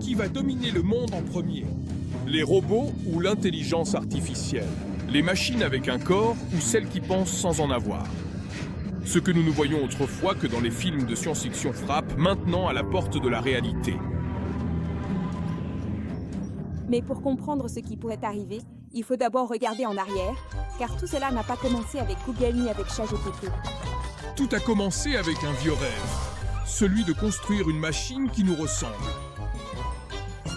qui va dominer le monde en premier? Les robots ou l'intelligence artificielle? Les machines avec un corps ou celles qui pensent sans en avoir? Ce que nous ne voyons autrefois que dans les films de science-fiction frappe maintenant à la porte de la réalité. Mais pour comprendre ce qui pourrait arriver, il faut d'abord regarder en arrière, car tout cela n'a pas commencé avec Google ni avec ChatGPT. Tout a commencé avec un vieux rêve, celui de construire une machine qui nous ressemble.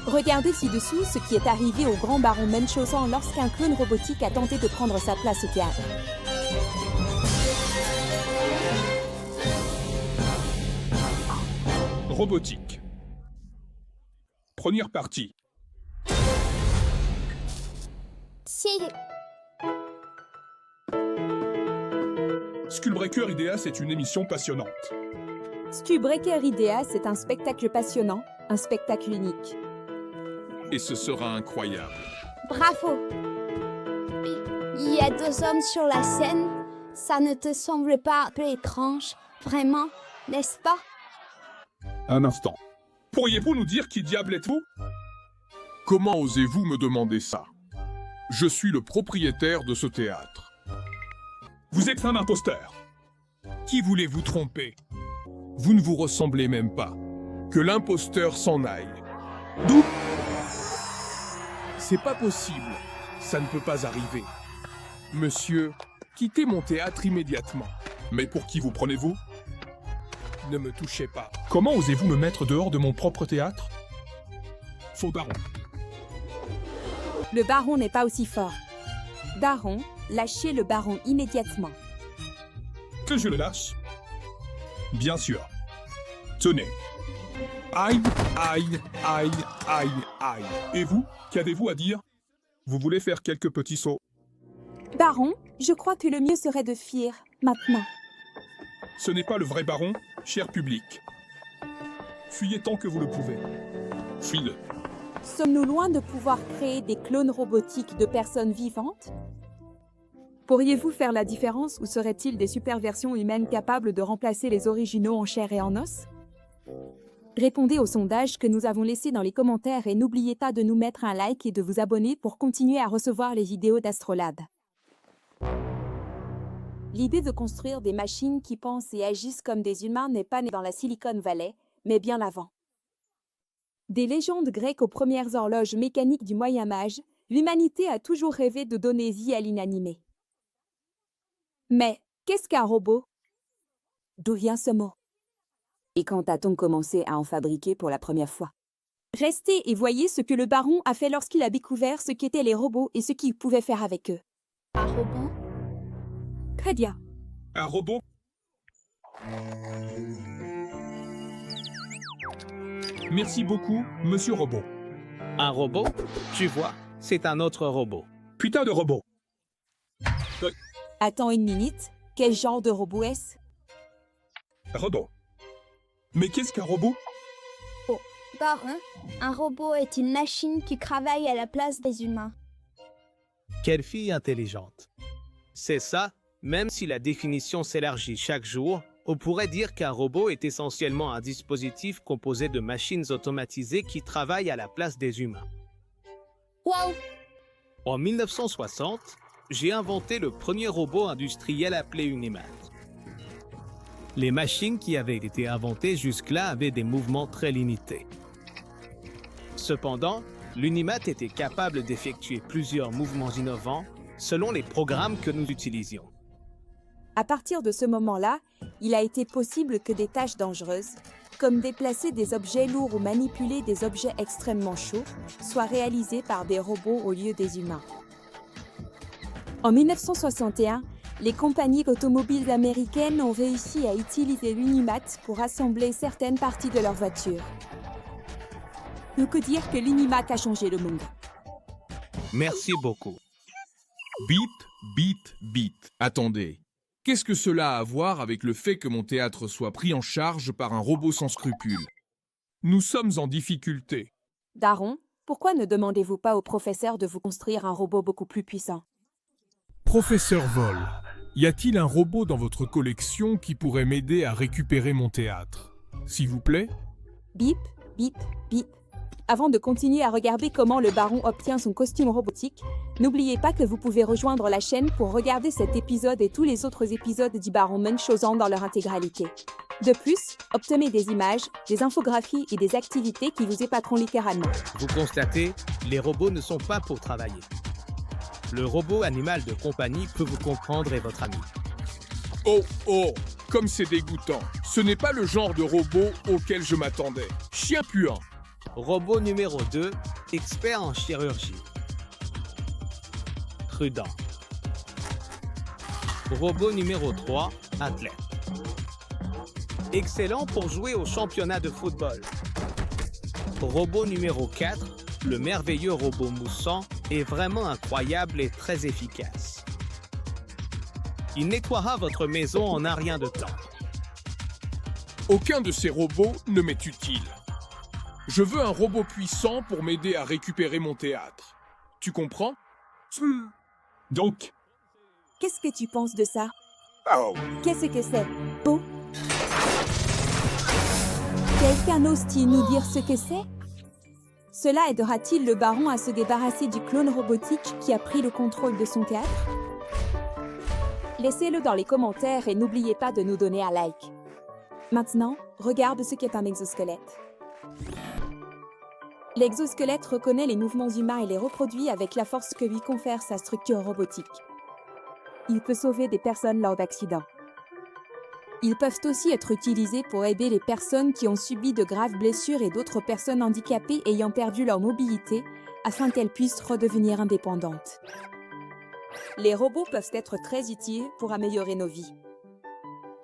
Regardez ci-dessous ce qui est arrivé au grand baron Munchausen lorsqu'un clone robotique a tenté de prendre sa place au théâtre. Robotique. Première partie. Skullbreaker Ideas est une émission passionnante. Skullbreaker Ideas est un spectacle passionnant, un spectacle unique. Et ce sera incroyable. Bravo! Il y a deux hommes sur la scène. Ça ne te semble pas un peu étrange, vraiment, n'est-ce pas? Un instant. Pourriez-vous nous dire qui diable êtes-vous? Comment osez-vous me demander ça? Je suis le propriétaire de ce théâtre. Vous êtes un imposteur. Qui voulez-vous tromper? Vous ne vous ressemblez même pas. Que l'imposteur s'en aille. D'où? C'est pas possible. Ça ne peut pas arriver. Monsieur, quittez mon théâtre immédiatement. Mais pour qui vous prenez-vous? Ne me touchez pas. Comment osez-vous me mettre dehors de mon propre théâtre? Faux baron. Le baron n'est pas aussi fort. Daron, lâchez le baron immédiatement. Que je le lâche? Bien sûr. Tenez. Aïe, aïe, aïe, aïe, aïe. Et vous, qu'avez-vous à dire? Vous voulez faire quelques petits sauts? Baron, je crois que le mieux serait de fuir, maintenant. Ce n'est pas le vrai baron, cher public. Fuyez tant que vous le pouvez. Fuyez. Sommes-nous loin de pouvoir créer des clones robotiques de personnes vivantes? Pourriez-vous faire la différence ou seraient-ils des superversions humaines capables de remplacer les originaux en chair et en os? Répondez au sondage que nous avons laissé dans les commentaires et n'oubliez pas de nous mettre un like et de vous abonner pour continuer à recevoir les vidéos d'Astrolabe. L'idée de construire des machines qui pensent et agissent comme des humains n'est pas née dans la Silicon Valley, mais bien avant. Des légendes grecques aux premières horloges mécaniques du Moyen-Âge, l'humanité a toujours rêvé de donner vie à l'inanimé. Mais qu'est-ce qu'un robot? D'où vient ce mot? Et quand a-t-on commencé à en fabriquer pour la première fois? Restez et voyez ce que le baron a fait lorsqu'il a découvert ce qu'étaient les robots et ce qu'il pouvait faire avec eux. Un robot? Très bien. Un robot? Merci beaucoup, monsieur robot. Un robot? Tu vois, c'est un autre robot. Putain de robot. Attends une minute, quel genre de robot est-ce? Robot. Mais qu'est-ce qu'un robot? Oh, baron, un robot est une machine qui travaille à la place des humains. Quelle fille intelligente. C'est ça, même si la définition s'élargit chaque jour, on pourrait dire qu'un robot est essentiellement un dispositif composé de machines automatisées qui travaillent à la place des humains. Wow! En 1960, j'ai inventé le premier robot industriel appelé Unimat. Les machines qui avaient été inventées jusque-là avaient des mouvements très limités. Cependant, l'Unimat était capable d'effectuer plusieurs mouvements innovants selon les programmes que nous utilisions. À partir de ce moment-là, il a été possible que des tâches dangereuses, comme déplacer des objets lourds ou manipuler des objets extrêmement chauds, soient réalisées par des robots au lieu des humains. En 1961, les compagnies automobiles américaines ont réussi à utiliser l'Unimat pour assembler certaines parties de leurs voitures. On peut dire que l'Unimat a changé le monde. Merci beaucoup. Bip, bip, bip. Attendez. Qu'est-ce que cela a à voir avec le fait que mon théâtre soit pris en charge par un robot sans scrupules? Nous sommes en difficulté. Daron, pourquoi ne demandez-vous pas au professeur de vous construire un robot beaucoup plus puissant? Professeur Vol, y a-t-il un robot dans votre collection qui pourrait m'aider à récupérer mon théâtre? S'il vous plaît? Bip, bip, bip. Avant de continuer à regarder comment le baron obtient son costume robotique, n'oubliez pas que vous pouvez rejoindre la chaîne pour regarder cet épisode et tous les autres épisodes du baron Munchausen dans leur intégralité. De plus, obtenez des images, des infographies et des activités qui vous épateront littéralement. Vous constatez, les robots ne sont pas pour travailler. Le robot animal de compagnie peut vous comprendre et votre ami. Oh, oh, comme c'est dégoûtant. Ce n'est pas le genre de robot auquel je m'attendais. Chien puant. Robot numéro 2, expert en chirurgie. Prudent. Robot numéro 3, athlète. Excellent pour jouer au championnat de football. Robot numéro 4, le merveilleux robot moussant est vraiment incroyable et très efficace. Il nettoiera votre maison en un rien de temps. Aucun de ces robots ne m'est utile. Je veux un robot puissant pour m'aider à récupérer mon théâtre. Tu comprends? Donc? Qu'est-ce que tu penses de ça? Oh. Qu'est-ce que c'est? Beau? Quelqu'un ose-t-il nous dire ce que c'est? Cela aidera-t-il le baron à se débarrasser du clone robotique qui a pris le contrôle de son théâtre? Laissez-le dans les commentaires et n'oubliez pas de nous donner un like. Maintenant, regarde ce qu'est un exosquelette. L'exosquelette reconnaît les mouvements humains et les reproduit avec la force que lui confère sa structure robotique. Il peut sauver des personnes lors d'accidents. Ils peuvent aussi être utilisés pour aider les personnes qui ont subi de graves blessures et d'autres personnes handicapées ayant perdu leur mobilité afin qu'elles puissent redevenir indépendantes. Les robots peuvent être très utiles pour améliorer nos vies.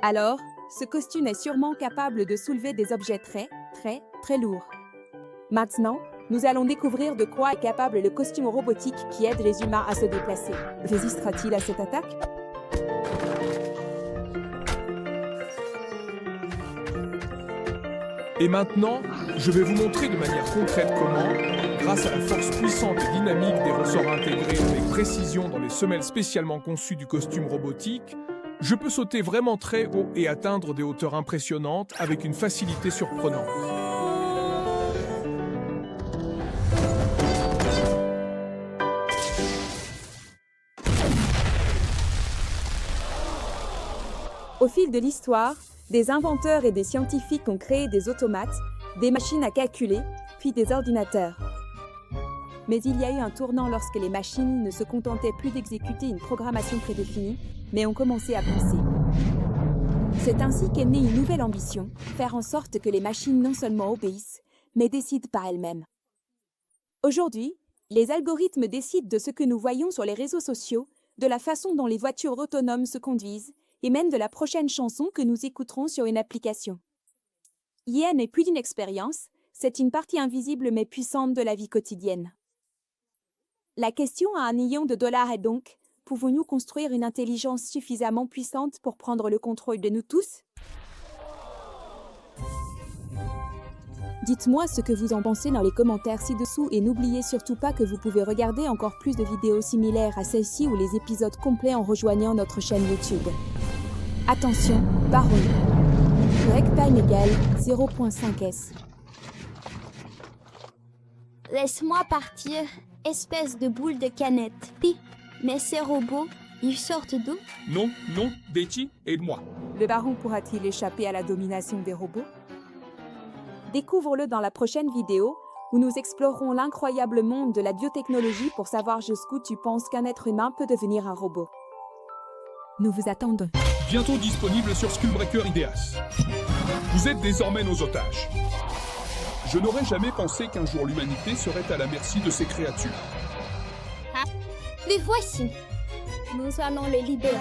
Alors, ce costume est sûrement capable de soulever des objets très lourds. Maintenant, nous allons découvrir de quoi est capable le costume robotique qui aide les humains à se déplacer. Résistera-t-il à cette attaque? Et maintenant, je vais vous montrer de manière concrète comment, grâce à la force puissante et dynamique des ressorts intégrés avec précision dans les semelles spécialement conçues du costume robotique, je peux sauter vraiment très haut et atteindre des hauteurs impressionnantes avec une facilité surprenante. Au fil de l'histoire, des inventeurs et des scientifiques ont créé des automates, des machines à calculer, puis des ordinateurs. Mais il y a eu un tournant lorsque les machines ne se contentaient plus d'exécuter une programmation prédéfinie, mais ont commencé à penser. C'est ainsi qu'est née une nouvelle ambition, faire en sorte que les machines non seulement obéissent, mais décident par elles-mêmes. Aujourd'hui, les algorithmes décident de ce que nous voyons sur les réseaux sociaux, de la façon dont les voitures autonomes se conduisent, et même de la prochaine chanson que nous écouterons sur une application. IA n'est plus d'une expérience, c'est une partie invisible mais puissante de la vie quotidienne. La question à $1 million est donc, pouvons-nous construire une intelligence suffisamment puissante pour prendre le contrôle de nous tous? Dites-moi ce que vous en pensez dans les commentaires ci-dessous et n'oubliez surtout pas que vous pouvez regarder encore plus de vidéos similaires à celle-ci ou les épisodes complets en rejoignant notre chaîne YouTube. Attention, baron. Break time égale 0.5s. Laisse-moi partir, espèce de boule de canette. Pi, mais ces robots, ils sortent d'où? Non, Betty, aide-moi. Le baron pourra-t-il échapper à la domination des robots? Découvre-le dans la prochaine vidéo où nous explorerons l'incroyable monde de la biotechnologie pour savoir jusqu'où tu penses qu'un être humain peut devenir un robot. Nous vous attendons. Bientôt disponible sur Skullbreaker Ideas. Vous êtes désormais nos otages. Je n'aurais jamais pensé qu'un jour l'humanité serait à la merci de ces créatures. Les voici. Nous allons les libérer.